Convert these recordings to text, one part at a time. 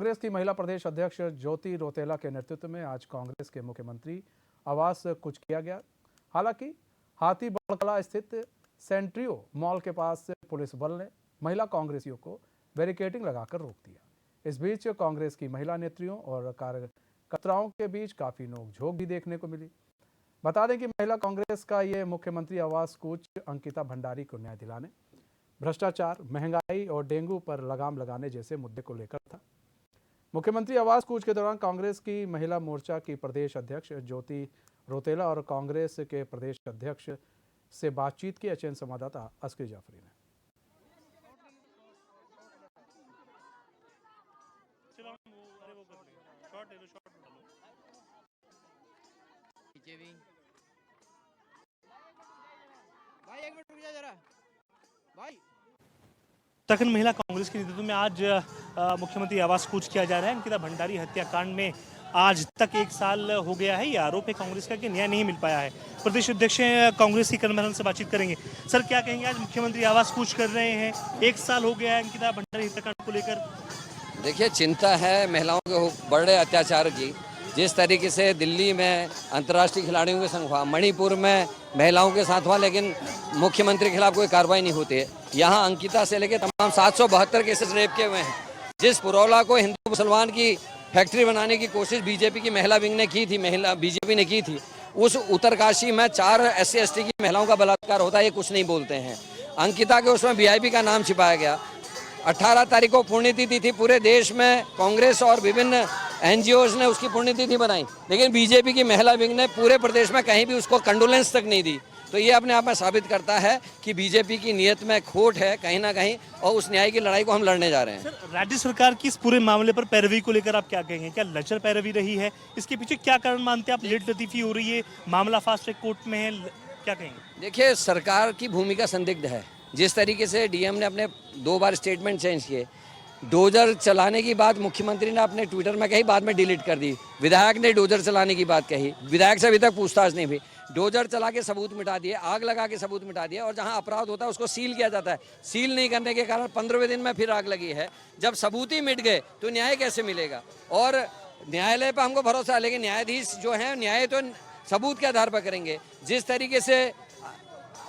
कांग्रेस की महिला प्रदेश अध्यक्ष ज्योति रौतेला के नेतृत्व में आज कांग्रेस के मुख्यमंत्री आवास कूच किया गया। हालांकि हाथी बड़कला स्थित सेंट्रियो मॉल के पास पुलिस बल ने महिला कांग्रेसियों को बैरिकेडिंग लगाकर रोक दिया। इस बीच कांग्रेस की महिला नेत्रियों और कार्यकर्ताओं के बीच काफी नोकझोंक भी देखने को मिली। बता दें कि महिला कांग्रेस का ये मुख्यमंत्री आवास कूच अंकिता भंडारी को न्याय दिलाने, भ्रष्टाचार, महंगाई और डेंगू पर लगाम लगाने जैसे मुद्दे को लेकर था। मुख्यमंत्री आवास कूच के दौरान कांग्रेस की महिला मोर्चा की प्रदेश अध्यक्ष ज्योति रौतेला और कांग्रेस के प्रदेश अध्यक्ष से बातचीत की एचएन संवाददाता अस्कर जाफरी ने। भाई एक मिनट रुक जा जरा भाई। उत्तराखंड महिला कांग्रेस के नेतृत्व में आज मुख्यमंत्री आवास कूच किया जा रहा है। अंकिता भंडारी हत्याकांड में आज तक 1 साल हो गया है। ये आरोप है कांग्रेस का कि न्याय नहीं मिल पाया है। प्रदेश अध्यक्ष कांग्रेस की करण से बातचीत करेंगे। सर, क्या कहेंगे, आज मुख्यमंत्री आवास कूच कर रहे हैं, 1 साल हो गया है अंकिता भंडारी हत्याकांड को लेकर। देखिए, चिंता है महिलाओं के बड़े अत्याचार की। जिस तरीके से दिल्ली में अंतर्राष्ट्रीय खिलाड़ियों के संग हुआ, मणिपुर में महिलाओं के साथ हुआ, लेकिन मुख्यमंत्री के खिलाफ कोई कार्रवाई नहीं होती है। यहाँ अंकिता से लेकर तमाम 772 केसेस रेप के हुए हैं। जिस पुरौला को हिंदू मुसलमान की फैक्ट्री बनाने की कोशिश बीजेपी की महिला विंग ने की थी, बीजेपी ने की थी, उस उत्तरकाशी में 4 SC/ST की महिलाओं का बलात्कार होता है, ये कुछ नहीं बोलते हैं। अंकिता के उसमें VIP का नाम छिपाया गया। 18 तारीख को पुण्यतिथि थी। पूरे देश में कांग्रेस और विभिन्न NGOs ने उसकी पुण्यतिथि बनाई, लेकिन बीजेपी की महिला विंग ने पूरे प्रदेश में कहीं भी उसको कंडोलेंस तक नहीं दी। तो ये अपने आप में साबित करता है कि बीजेपी की नीयत में खोट है कहीं ना कहीं, और उस न्याय की लड़ाई को हम लड़ने जा रहे हैं। सर, राज्य सरकार की इस पूरे मामले पर पैरवी को लेकर आप क्या कहेंगे? क्या लचर पैरवी रही है? इसके पीछे क्या कारण मानते हैं आप? लेट लतीफी हो रही है, मामला फास्ट ट्रैक कोर्ट में है, क्या कहेंगे? देखिए, सरकार की भूमिका संदिग्ध है। जिस तरीके से DM ने अपने 2 बार स्टेटमेंट चेंज किए, डोजर चलाने की बात मुख्यमंत्री ने अपने ट्विटर में कही, बाद में डिलीट कर दी। विधायक ने डोजर चलाने की बात कही, विधायक से अभी तक पूछताछ नहीं हुई। डोजर चला के सबूत मिटा दिए, आग लगा के सबूत मिटा दिए, और जहां अपराध होता है उसको सील किया जाता है। सील नहीं करने के कारण 15वें दिन में फिर आग लगी है। जब सबूत ही मिट गए तो न्याय कैसे मिलेगा? और न्यायालय पर हमको भरोसा है, लेकिन न्यायाधीश जो है न्याय तो सबूत के आधार पर करेंगे। जिस तरीके से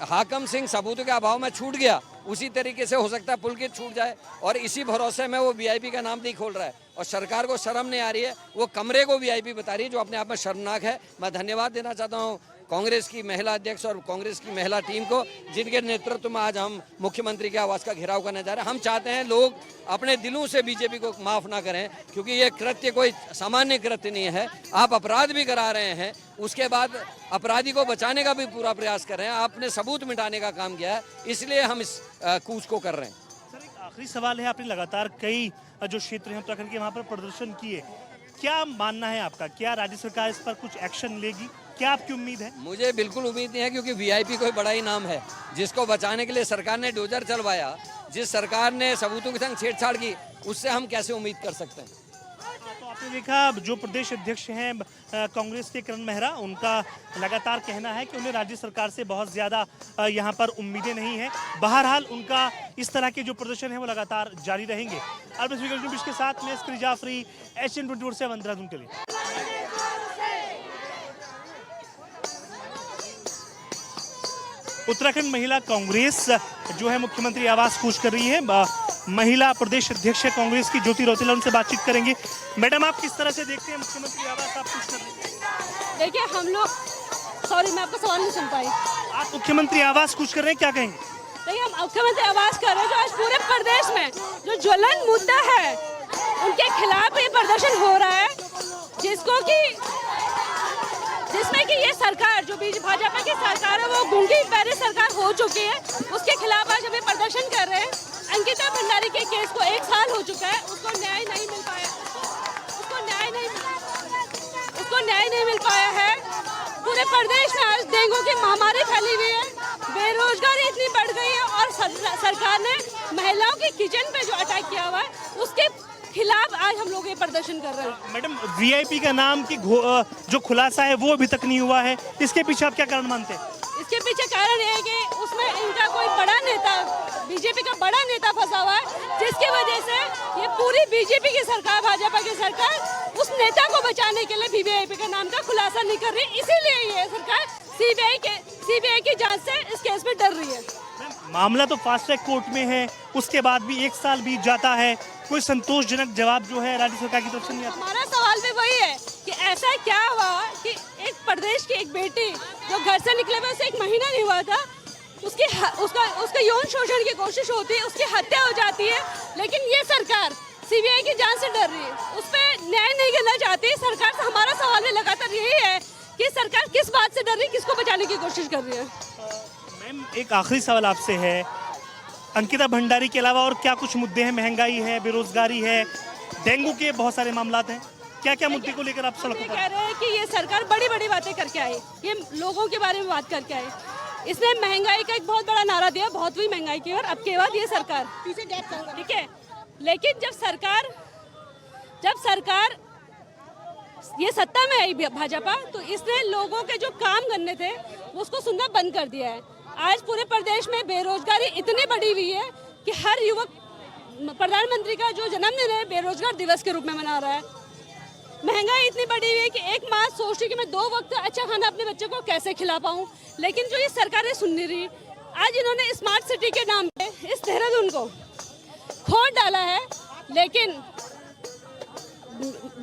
हाकम सिंह सबूतों के अभाव में छूट गया, उसी तरीके से हो सकता है पुलकित छूट जाए, और इसी भरोसे में वो VIP का नाम नहीं खोल रहा है। और सरकार को शर्म नहीं आ रही है, वो कमरे को VIP बता रही है, जो अपने आप में शर्मनाक है। मैं धन्यवाद देना चाहता हूँ कांग्रेस की महिला अध्यक्ष और कांग्रेस की महिला टीम को, जिनके नेतृत्व में आज हम मुख्यमंत्री के आवास का घेराव करने जा रहे हैं। हम चाहते हैं लोग अपने दिलों से बीजेपी को माफ ना करें, क्योंकि ये कृत्य कोई सामान्य कृत्य नहीं है। आप अपराध भी करा रहे हैं, उसके बाद अपराधी को बचाने का भी पूरा प्रयास कर रहे हैं। आपने सबूत मिटाने का काम किया है, इसलिए हम इस कूच को कर रहे हैं। सर, एक आखिरी सवाल है, आपने लगातार कई जो क्षेत्र हैं उत्तराखंड के, वहाँ पर प्रदर्शन किए, क्या मानना है आपका? क्या राज्य सरकार इस पर कुछ एक्शन लेगी? क्या आपकी उम्मीद है? मुझे बिल्कुल उम्मीद नहीं है, क्योंकि VIP कोई बड़ा ही नाम है। जिसको बचाने के लिए सरकार ने डोजर चलवाया, जिस सरकार ने सबूतों के संग छेड़छाड़ की, उससे हम कैसे उम्मीद कर सकते हैं? तो आपने देखा, जो प्रदेश अध्यक्ष हैं कांग्रेस के करण मेहरा, उनका लगातार कहना है कि उन्हें राज्य सरकार से बहुत ज़्यादा यहाँ पर उम्मीदें नहीं हैं। बहरहाल उनका इस तरह के जो प्रदर्शन है वो लगातार जारी रहेंगे। अरविंद के साथ मैं अस्कर जाफरी, HN 24/7 देहरादून के लिए। उत्तराखंड महिला कांग्रेस जो है मुख्यमंत्री आवास कूच कर रही है। महिला प्रदेश अध्यक्ष है कांग्रेस की ज्योति रौतेला, उनसे बातचीत करेंगे। मैडम, आप किस तरह से देखते हैं मुख्यमंत्री आवास आप कूच कर रही हैं? देखिए, हम लोग, सॉरी मैं आपका सवाल नहीं सुन पाई। आप मुख्यमंत्री आवास कूच कर रहे हैं, क्या कहेंगे? देखिए, हम मुख्यमंत्री आवास कर रहे हैं, जो आज पूरे प्रदेश में जो ज्वलन मुद्दा है उनके खिलाफ ये प्रदर्शन हो रहा है, जिसमें कि ये सरकार जो भाजपा की सरकार है वो गूंगी पैरी सरकार हो चुकी है, उसके खिलाफ आज हम ये प्रदर्शन कर रहे हैं। अंकिता भंडारी के केस को 1 साल हो चुका है, उसको न्याय नहीं मिल पाया, उसको न्याय नहीं मिल पाया है। पूरे प्रदेश में आज डेंगू की महामारी फैली हुई है, बेरोजगारी इतनी बढ़ गई है, और सरकार ने महिलाओं के किचन पे जो अटैक किया हुआ है उसके खिलाफ आज हम लोग ये प्रदर्शन कर रहे हैं। मैडम, VIP का नाम की जो खुलासा है वो अभी तक नहीं हुआ है, इसके पीछे आप क्या कारण मानते हैं? इसके पीछे कारण ये है कि उसमें इनका कोई बड़ा नेता, बीजेपी का बड़ा नेता फंसा हुआ है, जिसकी वजह से ये पूरी बीजेपी की सरकार, भाजपा बचाने के लिए वीवीआईपी का नाम का खुलासा नहीं कर रही, इसीलिए ये सरकार सीबीआई की जांच से इस केस में डर रही है। मामला तो फास्ट ट्रैक कोर्ट में है, उसके बाद भी 1 साल बीत जाता है, कोई संतोषजनक जवाब जो है राज्य सरकार की तरफ से नहीं आता। हमारा सवाल भी वही है कि ऐसा क्या हुआ कि एक प्रदेश की एक बेटी जो घर से निकले हुए उसे 1 महीना नहीं हुआ था, उसका यौन शोषण की कोशिश होती है, उसकी हत्या हो जाती है, लेकिन ये सरकार सीबीआई की जांच से डर रही है, उस पर न्याय नहीं करना चाहती सरकार से। हमारा सवाल भी लगातार यही है कि सरकार किस बात से डर रही है, किसको बचाने की कोशिश कर रही है। मैम, एक आखिरी सवाल आपसे है, अंकिता भंडारी के अलावा और क्या कुछ मुद्दे हैं? महंगाई है, बेरोजगारी है, डेंगू के बहुत सारे मामलात हैं, क्या क्या मुद्दे को लेकर आप सड़कों पर? कह रहे हैं कि ये सरकार बड़ी बड़ी बातें करके आई, ये लोगों के बारे में बात करके आई। इसने महंगाई का एक बहुत बड़ा नारा दिया, बहुत हुई महंगाई की, और अब के बाद ये सरकार ठीक है, लेकिन जब सरकार ये सत्ता में आई भाजपा, तो इसने लोगों के जो काम करने थे उसको सुनना बंद कर दिया है। आज पूरे प्रदेश में बेरोजगारी इतनी बढ़ी हुई है कि हर युवक प्रधानमंत्री का जो जन्मदिन है बेरोजगार दिवस के रूप में मना रहा है। महंगाई इतनी बढ़ी हुई है कि एक माँ सोचती कि मैं 2 वक्त अच्छा खाना अपने बच्चे को कैसे खिला पाऊँ, लेकिन जो ये सरकारें सुन नहीं रही। आज इन्होंने स्मार्ट सिटी के नाम पे इस देहरादून को खोद डाला है, लेकिन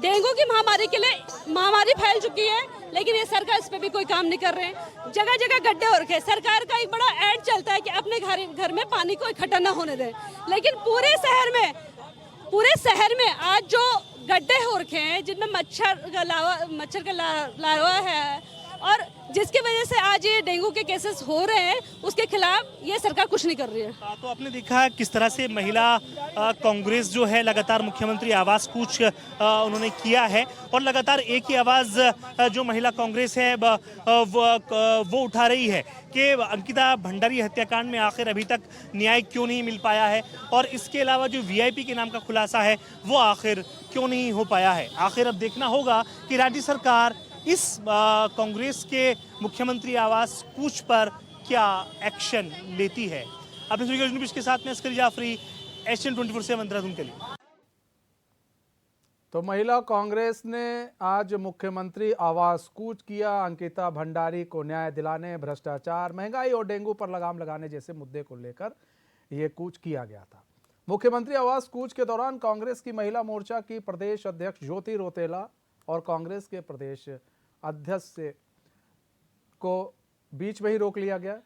डेंगू की महामारी के लिए महामारी फैल चुकी है, लेकिन ये सरकार इस पे भी कोई काम नहीं कर रहे हैं। जगह जगह गड्ढे हो रखे हैं। सरकार का एक बड़ा ऐड चलता है कि अपने घर में पानी को इकट्ठा ना होने दें, लेकिन पूरे शहर में आज जो गड्ढे हो रखे हैं जिनमें मच्छर का लार्वा है, और जिसकी वजह से आज ये डेंगू के केसेस हो रहे हैं, उसके खिलाफ ये सरकार कुछ नहीं कर रही है। तो आपने देखा किस तरह से महिला कांग्रेस जो है लगातार मुख्यमंत्री आवास कूच उन्होंने किया है, और लगातार एक ही आवाज जो महिला कांग्रेस है वो उठा रही है कि अंकिता भंडारी हत्याकांड में आखिर अभी तक न्याय क्यों नहीं मिल पाया है, और इसके अलावा जो वीआईपी के नाम का खुलासा है वो आखिर क्यों नहीं हो पाया है। आखिर अब देखना होगा कि राज्य सरकार इस कांग्रेस के मुख्यमंत्री आवास कूच पर क्या एक्शन लेती है। अपने न्यूज़ के साथ में अस्कर जाफरी, एशियन 24/7 देहरादून के लिए। तो महिला कांग्रेस ने आज मुख्यमंत्री आवास कूच किया। अंकिता भंडारी को न्याय दिलाने, भ्रष्टाचार, महंगाई और डेंगू पर लगाम लगाने जैसे मुद्दे को लेकर यह कूच किया गया था। मुख्यमंत्री आवास कूच के दौरान कांग्रेस की महिला मोर्चा की प्रदेश अध्यक्ष ज्योति रौतेला और कांग्रेस के प्रदेश अध्यक्ष को बीच में ही रोक लिया गया।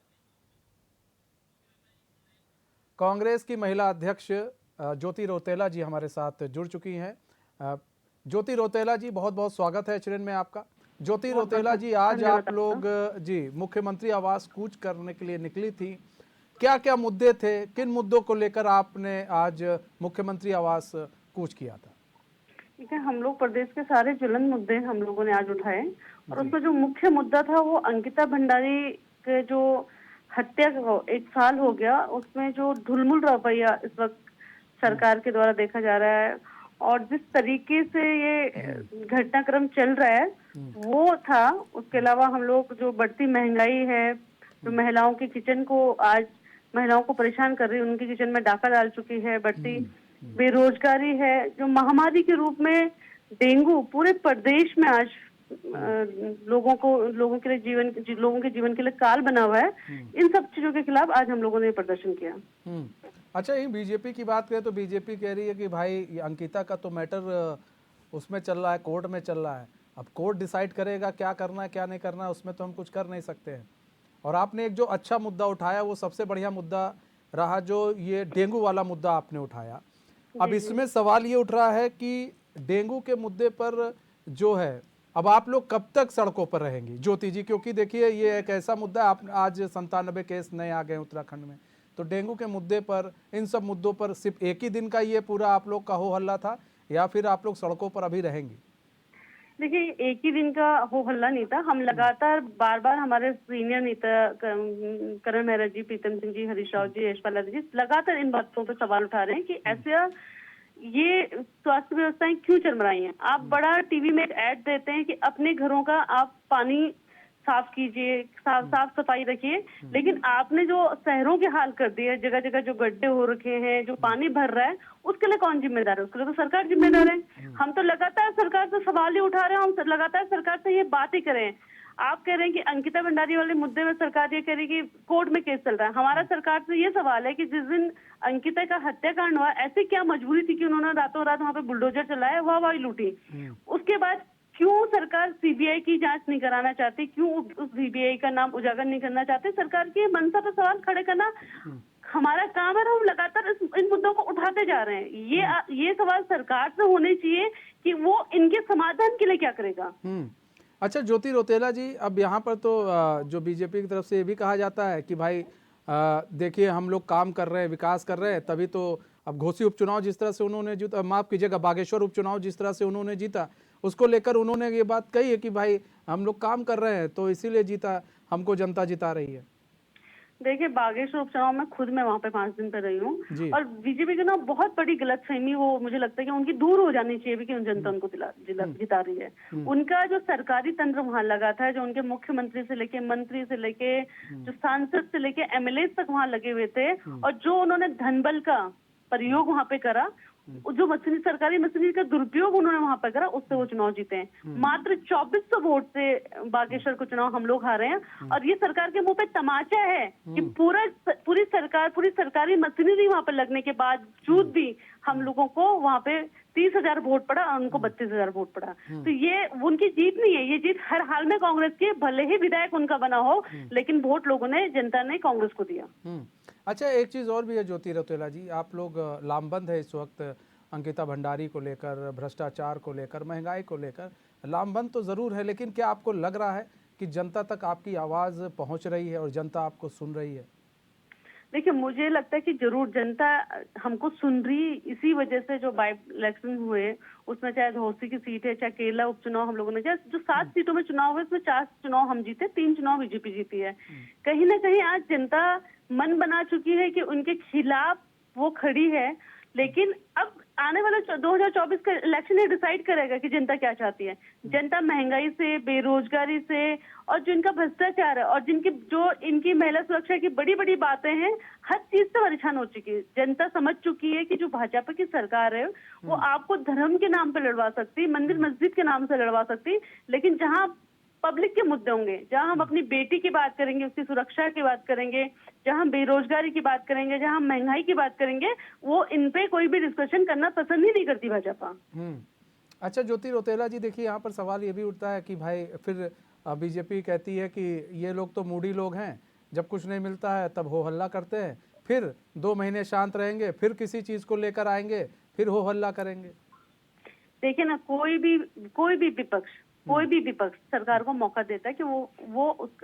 कांग्रेस की महिला अध्यक्ष ज्योति रौतेला जी हमारे साथ जुड़ चुकी हैं। ज्योति रौतेला जी, बहुत बहुत स्वागत है चरण में आपका। ज्योति रौतेला जी, आज आप लोग जी मुख्यमंत्री आवास कूच करने के लिए निकली थी, क्या क्या मुद्दे थे, किन मुद्दों को लेकर आपने आज मुख्यमंत्री आवास कूच किया था? ठीक है, हम लोग प्रदेश के सारे ज्वलंत मुद्दे हम लोगों ने आज उठाए, और उसमें जो मुख्य मुद्दा था वो अंकिता भंडारी के जो हत्या को 1 साल हो गया, उसमें जो ढुलमुल रवैया इस वक्त सरकार के द्वारा देखा जा रहा है, और जिस तरीके से ये घटनाक्रम चल रहा है वो था। उसके अलावा हम लोग जो बढ़ती महंगाई है, जो महिलाओं की किचन को आज महिलाओं को परेशान कर रही है, उनकी किचन में डाका डाल चुकी है, बढ़ती बेरोजगारी है, जो महामारी के रूप में डेंगू पूरे प्रदेश में आज लोगों के जीवन के लिए काल बना हुआ है। इन सब चीजों के खिलाफ आज हम लोगों ने प्रदर्शन किया। अच्छा, ये बीजेपी की बात करें तो बीजेपी कह रही है कि भाई अंकिता का तो मैटर उसमें चल रहा है, कोर्ट में चल रहा है, अब कोर्ट डिसाइड करेगा क्या करना है क्या नहीं करना है, उसमें तो हम कुछ कर नहीं सकते हैं। और आपने एक जो अच्छा मुद्दा उठाया वो सबसे बढ़िया मुद्दा रहा, जो ये डेंगू वाला मुद्दा आपने उठाया। अब इसमें सवाल ये उठ रहा है कि डेंगू के मुद्दे पर जो है, अब आप लोग कब तक सड़कों पर रहेंगी ज्योति जी? क्योंकि देखिए ये एक ऐसा मुद्दा है, आप आज 97 केस नए आ गए उत्तराखंड में, तो डेंगू के मुद्दे पर, इन सब मुद्दों पर सिर्फ एक ही दिन का ये पूरा आप लोग का हो हल्ला था, या फिर आप लोग सड़कों पर अभी रहेंगी? देखिए, एक ही दिन का हो हल्ला नहीं था। हम लगातार बार बार हमारे सीनियर नेता करण मेहरा जी, प्रीतम सिंह जी, हरीश राव जी, यशपाल जी लगातार इन बातों पर सवाल उठा रहे हैं कि ऐसा ये स्वास्थ्य व्यवस्थाएं क्यों चरमराई हैं। आप बड़ा टीवी में ऐड देते हैं कि अपने घरों का आप पानी साफ कीजिए, साफ सफाई रखिए, लेकिन आपने जो शहरों के हाल कर दिए, जगह जगह जो गड्ढे हो रखे हैं, जो पानी भर रहा है, उसके लिए कौन जिम्मेदार है? उसके लिए तो सरकार जिम्मेदार है। हम तो लगातार सरकार से सवाल ही उठा रहे हैं, हम लगातार सरकार से ये बात ही करें। आप कह रहे हैं कि अंकिता भंडारी वाले मुद्दे में सरकार ये कह रही है कि कोर्ट में केस चल रहा है। हमारा सरकार से ये सवाल है कि जिस दिन अंकिता का हत्याकांड हुआ, ऐसी क्या मजबूरी थी कि उन्होंने रातों रात वहां पे बुलडोजर चलाया, वाह लूटी? उसके बाद क्यों सरकार सीबीआई की जांच नहीं कराना चाहती? क्यों उस सीबीआई का नाम उजागर नहीं करना चाहते? सरकार की मंशा पर सवाल खड़े करना हमारा काम है, हम लगातार इन मुद्दों को उठाते जा रहे हैं। ये सवाल सरकार से होने चाहिए कि वो इनके समाधान के लिए क्या करेगा। अच्छा ज्योति रौतेला जी, अब यहाँ पर तो जो बीजेपी की तरफ से ये भी कहा जाता है कि भाई देखिए हम लोग काम कर रहे हैं, विकास कर रहे हैं, तभी तो अब घोसी उपचुनाव जिस तरह से उन्होंने जीता, माफ कीजिएगा बागेश्वर उपचुनाव जिस तरह से उन्होंने जीता, उसको लेकर उन्होंने ये बात कही है कि भाई हम लोग काम कर रहे हैं तो इसीलिए जीता, हमको जनता जिता रही है। देखिए, बागेश्वर उपचुनाव में खुद मैं वहां पे 5 दिन पे रही हूँ, और बीजेपी की ना बहुत बड़ी गलतफहमी वो मुझे लगता है कि उनकी दूर हो जानी चाहिए कि जनता उनको जिता रही है। उनका जो सरकारी तंत्र वहां लगा था, जो उनके मुख्यमंत्री से लेके मंत्री से लेके जो सांसद से लेके एमएलए तक वहां लगे हुए थे, और जो उन्होंने धनबल का प्रयोग वहां पे करा, जो मशीनरी सरकारी मशीनरी का दुरुपयोग उन्होंने वहां पर करा, उससे वो चुनाव जीते हैं। मात्र 2400 वोट से बागेश्वर को चुनाव हम लोग हारे हैं। और ये सरकार के मुंह पे तमाचा है कि पूरी सरकारी मशीनरी वहां पर लगने के बावजूद भी हम लोगों को वहां पे 30,000 वोट पड़ा और उनको 32,000 वोट पड़ा। तो ये उनकी जीत नहीं है, ये जीत हर हाल में कांग्रेस की, भले ही विधायक उनका बना हो, लेकिन वोट लोगों ने, जनता ने कांग्रेस को दिया। अच्छा एक चीज़ और भी है ज्योति रौतेला जी, आप लोग लामबंद है इस वक्त अंकिता भंडारी को लेकर, भ्रष्टाचार को लेकर, महंगाई को लेकर लामबंद तो ज़रूर है, लेकिन क्या आपको लग रहा है कि जनता तक आपकी आवाज़ पहुंच रही है और जनता आपको सुन रही है? देखिए, मुझे लगता है कि जरूर जनता हमको सुन रही, इसी वजह से जो बाई इलेक्शन हुए उसमें चाहे घोसी की सीट है, चाहे केरला उपचुनाव हम लोगों ने, चाहे जो 7 सीटों में चुनाव हुए उसमें 4 चुनाव हम जीते, 3 चुनाव बीजेपी जीती है। कहीं ना कहीं आज जनता मन बना चुकी है कि उनके खिलाफ वो खड़ी है, लेकिन अब आने वाला 2024 का इलेक्शन ये डिसाइड करेगा कि जनता क्या चाहती है। जनता महंगाई से, बेरोजगारी से, और जो इनका भ्रष्टाचार है, और जो इनकी महिला सुरक्षा की बड़ी बड़ी बातें हैं, हर चीज से परेशान हो चुकी है। जनता समझ चुकी है कि जो भाजपा की सरकार है वो आपको धर्म के नाम पर लड़वा सकती, मंदिर मस्जिद के नाम से लड़वा सकती, लेकिन जहां पब्लिक के मुद्दे होंगे, जहां हम अपनी बेटी की बात करेंगे, उसकी सुरक्षा की बात करेंगे, जहां हम बेरोजगारी की बात करेंगे, जहां हम महंगाई की बात करेंगे, वो इन पे कोई भी डिस्कशन करना पसंद ही नहीं करती भाजपा। अच्छा ज्योति रौतेला जी, देखिए यहाँ पर सवाल ये भी उठता है कि भाई फिर बीजेपी कहती है कि ये लोग तो मूडी लोग हैं, जब कुछ नहीं मिलता है तब हो हल्ला करते हैं, फिर 2 महीने शांत रहेंगे, फिर किसी चीज को लेकर आएंगे, फिर हो हल्ला करेंगे। देखिए ना, कोई भी विपक्ष सरकार को मौका देता है कि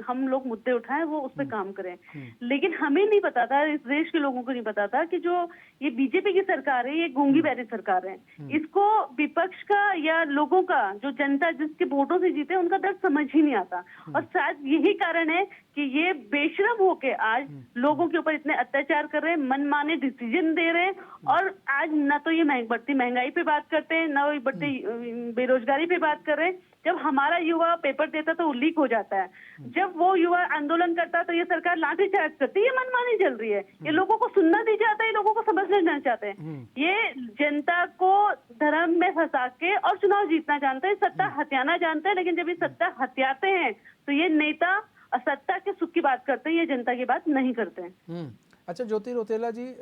हम लोग मुद्दे उठाएं, वो उस पर काम करें, लेकिन हमें नहीं पता था, इस देश के लोगों को नहीं पता था कि जो ये बीजेपी की सरकार है, ये गूंगी बहरी सरकार है। इसको विपक्ष का या लोगों का, जो जनता जिसके वोटों से जीते, उनका दर्द समझ ही नहीं आता। और शायद यही कारण है कि ये बेशरम होके आज लोगों के ऊपर इतने अत्याचार कर रहे हैं, मनमाने डिसीजन दे रहे हैं, और आज न तो ये बढ़ती महंगाई पे बात करते हैं, न बढ़ती बेरोजगारी पे बात कर रहे हैं। जब हमारा युवा पेपर देता तो लीक हो जाता है, जब वो युवा आंदोलन करता तो ये सरकार लाठीचार्ज करती है। ये मनमानी चल रही है, ये लोगों को सुनना नहीं चाहता, ये लोगों को समझ लेना चाहते हैं। ये जनता को धर्म में फंसा के और चुनाव जीतना जानते हैं, सत्ता हथियाना जानते हैं, लेकिन जब ये सत्ता हथियाते हैं तो ये नेता सत्ता के सुख की बात करते हैं, ये जनता की बात नहीं करते हैं। अच्छा ज्योति रौतेला जी,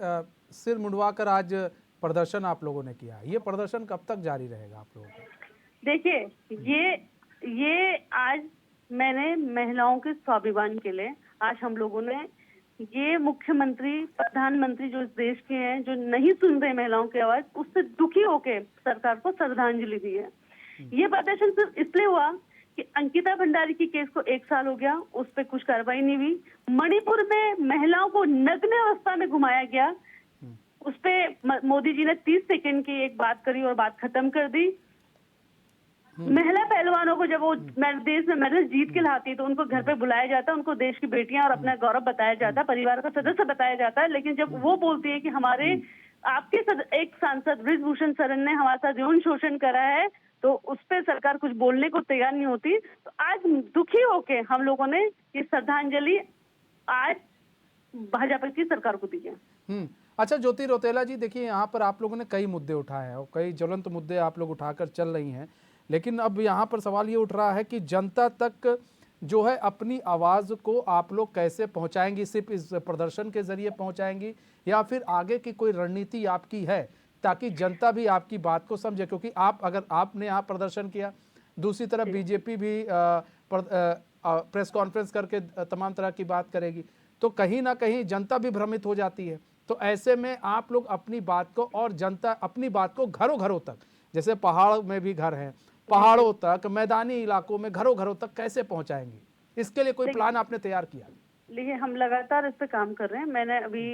सिर मुंडवाकर आज प्रदर्शन आप लोगों ने किया, ये प्रदर्शन कब तक जारी रहेगा आप लोगों का? देखिए, ये आज मैंने महिलाओं के स्वाभिमान के लिए, आज हम लोगों ने ये मुख्यमंत्री, प्रधानमंत्री जो इस देश के हैं, जो नहीं सुन रहे महिलाओं की आवाज, उससे दुखी होके सरकार को श्रद्धांजलि दी है। ये प्रदर्शन सिर्फ इसलिए हुआ कि अंकिता भंडारी की केस को 1 साल हो गया, उस पर कुछ कार्रवाई नहीं हुई। मणिपुर में महिलाओं को नग्न अवस्था में घुमाया गया, उस पे मोदी जी ने 30 सेकंड की एक बात करी और बात खत्म कर दी। महिला पहलवानों को जब वो देश में मेडल जीत के लाती तो उनको घर पे बुलाया जाता है, उनको देश की बेटियां और अपना गौरव बताया जाता है, परिवार का सदस्य बताया जाता है, लेकिन जब वो बोलती है कि हमारे आपके एक सांसद बृजभूषण शरण ने हमारे साथ यौन शोषण करा है, तो उस पर सरकार कुछ बोलने को तैयार नहीं होती। तो आज दुखी होके हम लोगों ने ये श्रद्धांजलि आज भाजपा की सरकार को दी है। अच्छा ज्योति रौतेला जी, देखिए यहाँ पर आप लोगों ने कई मुद्दे उठाए हैं और कई ज्वलंत मुद्दे आप लोग उठाकर चल रही हैं, लेकिन अब यहाँ पर सवाल ये उठ रहा है कि जनता तक जो है अपनी आवाज़ को आप लोग कैसे पहुँचाएंगी? सिर्फ इस प्रदर्शन के जरिए पहुँचाएंगी या फिर आगे की कोई रणनीति आपकी है ताकि जनता भी आपकी बात को समझे? क्योंकि अगर आपने यहाँ प्रदर्शन किया, दूसरी तरफ बीजेपी भी प्रेस कॉन्फ्रेंस करके तमाम तरह की बात करेगी, तो कहीं ना कहीं जनता भी भ्रमित हो जाती है। तो ऐसे में आप लोग अपनी बात को और जनता अपनी बात को घरों घरों तक, जैसे पहाड़ में भी घर हैं, पहाड़ों तक, मैदानी इलाकों में घरों घरों तक कैसे पहुंचाएंगे? इसके लिए कोई प्लान आपने तैयार किया? देखिए, हम लगातार इस पे काम कर रहे हैं। मैंने अभी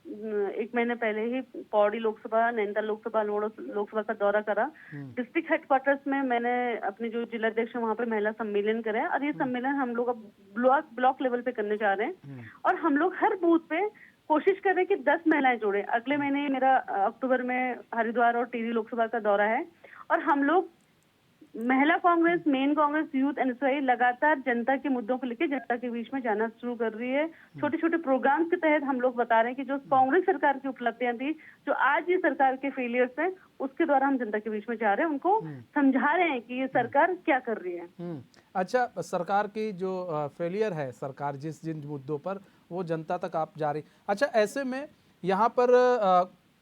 1 महीने पहले ही पौड़ी लोकसभा, नैनीताल लोकसभा, लोकसभा का दौरा करा। डिस्ट्रिक्ट हेडक्वार्टर्स में मैंने अपने जो जिलाध्यक्ष है वहाँ पे महिला सम्मेलन कराया, और ये सम्मेलन हम लोग अब ब्लॉक लेवल पे करने जा रहे हैं। और हम लोग हर बूथ पे कोशिश कर रहे हैं कि 10 महिलाएं जोड़े। अगले महीने मेरा अक्टूबर में हरिद्वार और टिहरी लोकसभा का दौरा है, और हम लोग महिला Congress, main Congress, youth NSY लगातार जनता के मुद्दों को लेकर जनता के बीच में जाना शुरू कर रही है। छोटे छोटे प्रोग्राम्स के तहत हम लोग बता रहे हैं कि जो कांग्रेस सरकार की उपलब्धियां थी, जो आज ये सरकार के फेलियर्स हैं, उसके द्वारा हम जनता के बीच में जा रहे हैं, उनको समझा रहे हैं कि ये सरकार क्या कर रही है। अच्छा, सरकार की जो फेलियर है, सरकार जिन मुद्दों पर, वो जनता तक आप जा रही। अच्छा, ऐसे में यहाँ पर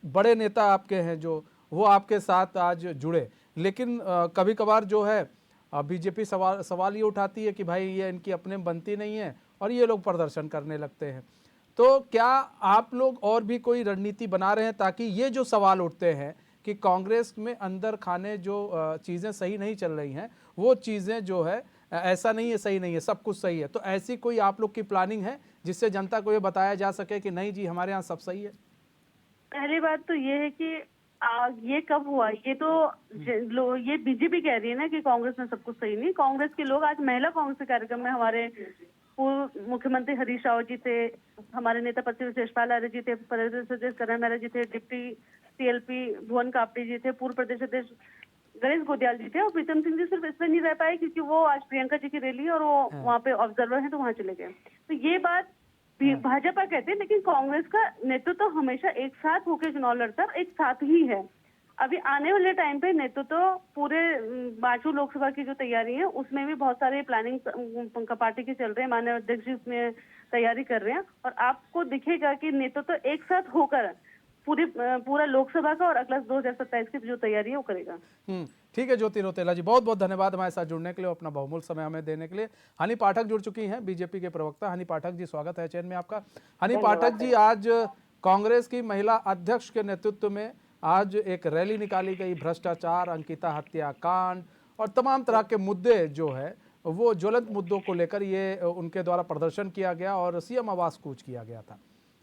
बड़े नेता आपके हैं जो वो आपके साथ आज जुड़े, लेकिन कभी कभार जो है बीजेपी सवाल ये उठाती है कि भाई ये इनकी अपने बनती नहीं है और ये लोग प्रदर्शन करने लगते हैं। तो क्या आप लोग और भी कोई रणनीति बना रहे हैं ताकि ये जो सवाल उठते हैं कि कांग्रेस में अंदर खाने जो चीज़ें सही नहीं चल रही हैं, वो चीज़ें जो है ऐसा नहीं है, सही नहीं है, सब कुछ सही है, तो ऐसी कोई आप लोग की प्लानिंग है जिससे जनता को ये बताया जा सके कि नहीं जी हमारे यहाँ सब सही है? पहली बात तो ये है कि ये कब हुआ? ये तो ये बीजेपी कह रही है ना कि कांग्रेस में सब कुछ सही नहीं। कांग्रेस के लोग आज महिला कांग्रेस के कार्यक्रम में हमारे पूर्व मुख्यमंत्री हरीश रावत जी थे, हमारे नेता प्रतिपक्ष यशपाल आर्य जी थे, प्रदेश अध्यक्ष करण मेहरा जी थे, डिप्टी सीएलपी भुवन कापड़ी जी थे, पूर्व प्रदेश अध्यक्ष गणेश गोदियाल जी थे, और प्रीतम सिंह जी सिर्फ इसमें नहीं रह पाए क्योंकि वो आज प्रियंका जी की रैली और वो वहाँ पे ऑब्जर्वर हैं तो वहाँ चले गए। तो ये बात भाजपा कहते हैं, लेकिन कांग्रेस का नेतृत्व तो हमेशा एक साथ होकर चुनाव लड़ता है, एक साथ ही है। अभी आने वाले टाइम पे नेतृत्व तो पूरे 5 लोकसभा की जो तैयारी है उसमें भी बहुत सारे प्लानिंग पार्टी के चल रहे हैं, माननीय अध्यक्ष जी उसमें तैयारी कर रहे हैं, और आपको दिखेगा कि नेतृत्व तो एक साथ होकर पूरा लोकसभा का और अगला 2027 की जो तैयारी है वो करेगा। ठीक है ज्योति रौतेला जी, बहुत बहुत धन्यवाद हमारे साथ जुड़ने के लिए, अपना बहुमूल्य समय हमें देने के लिए। हनी पाठक जुड़ चुकी हैं, बीजेपी के प्रवक्ता। हनी पाठक जी, स्वागत है चैन में आपका। हनी पाठक जी, आज कांग्रेस की महिला अध्यक्ष के नेतृत्व में आज एक रैली निकाली गई, भ्रष्टाचार, अंकिता हत्याकांड और तमाम तरह के मुद्दे जो है वो ज्वलंत मुद्दों को लेकर ये उनके द्वारा प्रदर्शन किया गया और सीएम आवास कूच किया गया था।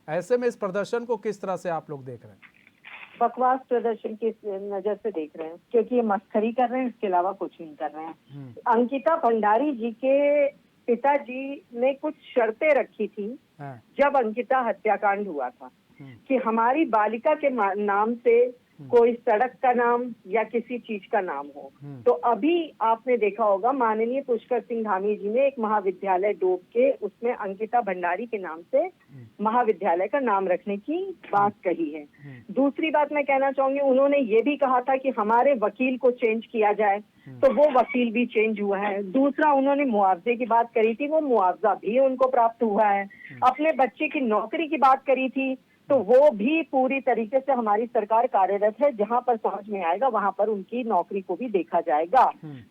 ऐसे में इस प्रदर्शन को किस तरह से आप लोग देख रहे हैं? बकवास प्रदर्शन की नजर से देख रहे हैं, क्योंकि ये मस्खरी कर रहे हैं, इसके अलावा कुछ नहीं कर रहे हैं। अंकिता भंडारी जी के पिताजी ने कुछ शर्तें रखी थी जब अंकिता हत्याकांड हुआ था कि हमारी बालिका के नाम से कोई सड़क का नाम या किसी चीज का नाम हो। तो अभी आपने देखा होगा माननीय पुष्कर सिंह धामी जी ने एक महाविद्यालय डोब के उसमें अंकिता भंडारी के नाम से महाविद्यालय का नाम रखने की बात कही है। दूसरी बात मैं कहना चाहूंगी, उन्होंने ये भी कहा था कि हमारे वकील को चेंज किया जाए, तो वो वकील भी चेंज हुआ है। दूसरा, उन्होंने मुआवजे की बात करी थी, वो मुआवजा भी उनको प्राप्त हुआ है। अपने बच्चे की नौकरी की बात करी थी, तो वो भी पूरी तरीके से हमारी सरकार कार्यरत है, जहां पर समझ में आएगा वहां पर उनकी नौकरी को भी देखा जाएगा।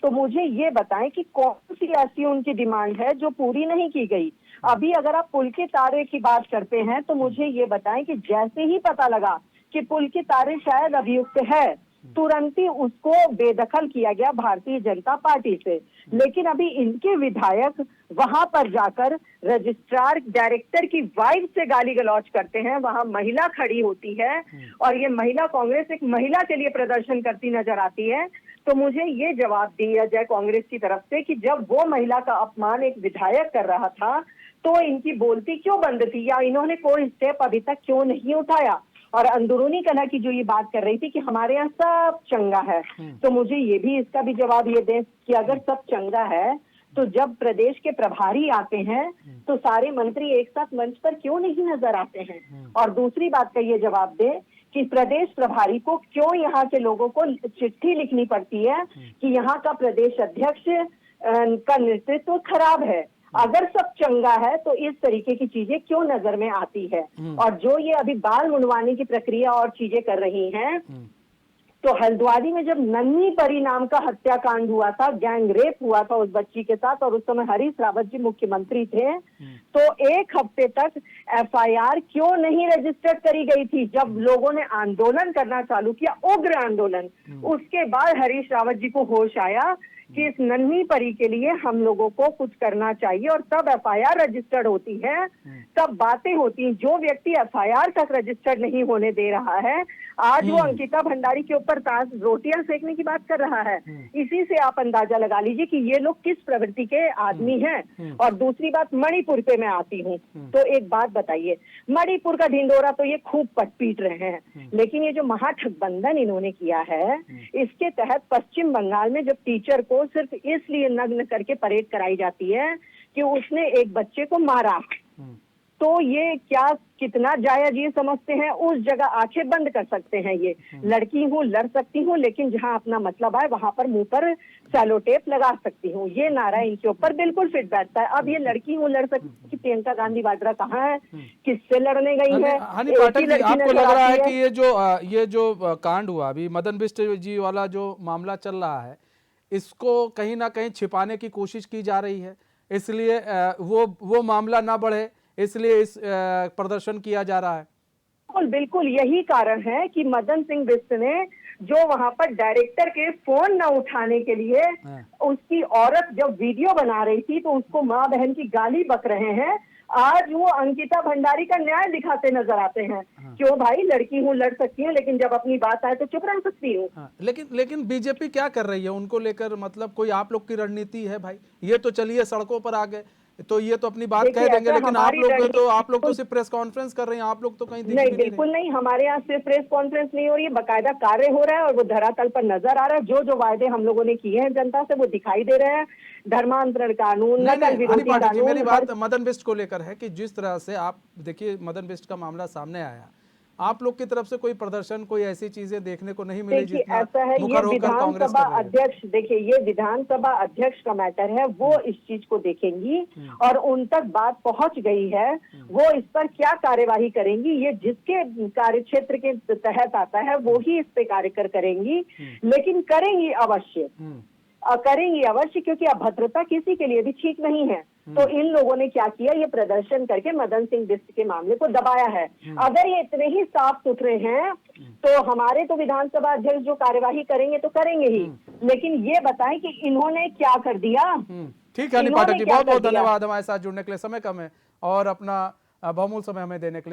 तो मुझे ये बताएं कि कौन सी ऐसी उनकी डिमांड है जो पूरी नहीं की गई। अभी अगर आप पुल के तारे की बात करते हैं तो मुझे ये बताएं कि जैसे ही पता लगा कि पुल के तारे शायद अभियुक्त है, तुरंत ही उसको बेदखल किया गया भारतीय जनता पार्टी से। लेकिन अभी इनके विधायक वहां पर जाकर रजिस्ट्रार डायरेक्टर की वाइफ से गाली गलौज करते हैं, वहां महिला खड़ी होती है और ये महिला कांग्रेस एक महिला के लिए प्रदर्शन करती नजर आती है। तो मुझे ये जवाब दिया जाए कांग्रेस की तरफ से कि जब वो महिला का अपमान एक विधायक कर रहा था तो इनकी बोलती क्यों बंद थी, या इन्होंने कोई स्टेप अभी तक क्यों नहीं उठाया। और अंदरूनी कलह की जो ये बात कर रही थी कि हमारे यहाँ सब चंगा है, तो मुझे ये भी इसका भी जवाब ये दें कि अगर सब चंगा है तो जब प्रदेश के प्रभारी आते हैं तो सारे मंत्री एक साथ मंच पर क्यों नहीं नजर आते हैं। और दूसरी बात का ये जवाब दें कि प्रदेश प्रभारी को क्यों यहाँ के लोगों को चिट्ठी लिखनी पड़ती है कि यहाँ का प्रदेश अध्यक्ष का नेतृत्व खराब है। अगर सब चंगा है तो इस तरीके की चीजें क्यों नजर में आती है। और जो ये अभी बाल मुंडवाने की प्रक्रिया और चीजें कर रही हैं, तो हल्द्वानी में जब नन्ही परी नाम का हत्याकांड हुआ था, गैंग रेप हुआ था उस बच्ची के साथ, और उस समय हरीश रावत जी मुख्यमंत्री थे, तो 1 हफ्ते तक एफआईआर क्यों नहीं रजिस्टर्ड करी गई थी। जब लोगों ने आंदोलन करना चालू किया, उग्र आंदोलन, उसके बाद हरीश रावत जी को होश आया कि इस नन्ही परी के लिए हम लोगों को कुछ करना चाहिए, और तब एफआईआर रजिस्टर्ड होती है, तब बातें होती हैं। जो व्यक्ति एफआईआर तक रजिस्टर्ड नहीं होने दे रहा है, आज वो अंकिता भंडारी के ऊपर रोटियां सेकने की बात कर रहा है। इसी से आप अंदाजा लगा लीजिए कि ये लोग किस प्रवृत्ति के आदमी हैं। और दूसरी बात, मणिपुर पे मैं आती हूँ, तो एक बात बताइए, मणिपुर का ढिंडोरा तो ये खूब पीट रहे हैं, लेकिन ये जो महागठबंधन इन्होंने किया है, इसके तहत पश्चिम बंगाल में जब टीचर को सिर्फ इसलिए नग्न करके परेड कराई जाती है कि उसने एक बच्चे को मारा, तो ये क्या कितना जायज ये समझते हैं, उस जगह आंखें बंद कर सकते हैं। ये लड़की हूँ, लड़ सकती हूँ, लेकिन जहाँ अपना मतलब आए वहां पर मुंह पर सैलो टेप लगा सकती हूँ। ये नारा इनके ऊपर बिल्कुल फिट बैठता है। अब ये लड़की हूँ, लड़ सकती हूँ, प्रियंका गांधी वाड्रा कहाँ है, किससे लड़ने गई है? हनी पाठक जी, आपको लग रहा है कि ये जो कांड हुआ अभी मदन बिष्ट जी वाला जो मामला चल रहा है, इसको कहीं ना कहीं छिपाने की कोशिश की जा रही है, इसलिए वो मामला ना बढ़े, इसलिए इस प्रदर्शन किया जा रहा है? बिल्कुल बिल्कुल, यही कारण है कि मदन सिंह बिष्ट ने जो वहां पर डायरेक्टर के फोन न उठाने के लिए उसकी औरत जब वीडियो बना रही थी तो उसको माँ बहन की गाली बक रहे हैं, आज वो अंकिता भंडारी का न्याय दिखाते नजर आते हैं। क्यों भाई, लड़की हूँ, लड़ सकती हूँ, लेकिन जब अपनी बात आए तो चुप रह सकती हूँ। लेकिन बीजेपी क्या कर रही है उनको लेकर? मतलब कोई आप लोग की रणनीति है भाई? ये तो चलिए सड़कों पर आ गए तो ये तो अपनी बात कह देंगे, लेकिन आप लोग तो सिर्फ प्रेस कॉन्फ्रेंस कर रहे हैं, आप लोग तो कहीं दिख नहीं, बिल्कुल नहीं। हमारे यहाँ सिर्फ प्रेस कॉन्फ्रेंस नहीं हो रही है, बाकायदा कार्य हो रहा है और वो धरातल पर नजर आ रहा है। जो वायदे हम लोगों ने किए हैं जनता से वो दिखाई दे रहे हैं। धर्मांतरण कानून, नकल विरोधी कानून। मेरी बात मदन बिष्ट को लेकर है कि जिस तरह से आप देखिए मदन बिष्ट का मामला सामने आया, आप लोग की तरफ से कोई प्रदर्शन, कोई ऐसी चीजें देखने को नहीं मिली? देखिए ऐसा है, ये विधानसभा अध्यक्ष, देखिए ये विधानसभा अध्यक्ष का मैटर है, वो इस चीज को देखेंगी और उन तक बात पहुंच गई है, वो इस पर क्या कार्यवाही करेंगी, ये जिसके कार्य क्षेत्र के तहत आता है वो ही इस पे कार्य करेंगी, लेकिन करेंगी अवश्य, करेंगी अवश्य, क्योंकि अभद्रता किसी के लिए भी ठीक नहीं है। तो इन लोगों ने क्या किया, ये प्रदर्शन करके मदन सिंह बिष्ट के मामले को दबाया है। अगर ये इतने ही साफ सुथरे हैं तो हमारे तो विधानसभा अध्यक्ष जो कार्यवाही करेंगे तो करेंगे ही, लेकिन ये बताएं कि इन्होंने क्या कर दिया। ठीक है हनी पाठक जी, बहुत बहुत धन्यवाद हमारे साथ जुड़ने के लिए। समय कम है और अपना बहुमूल्य समय हमें देने के लिए।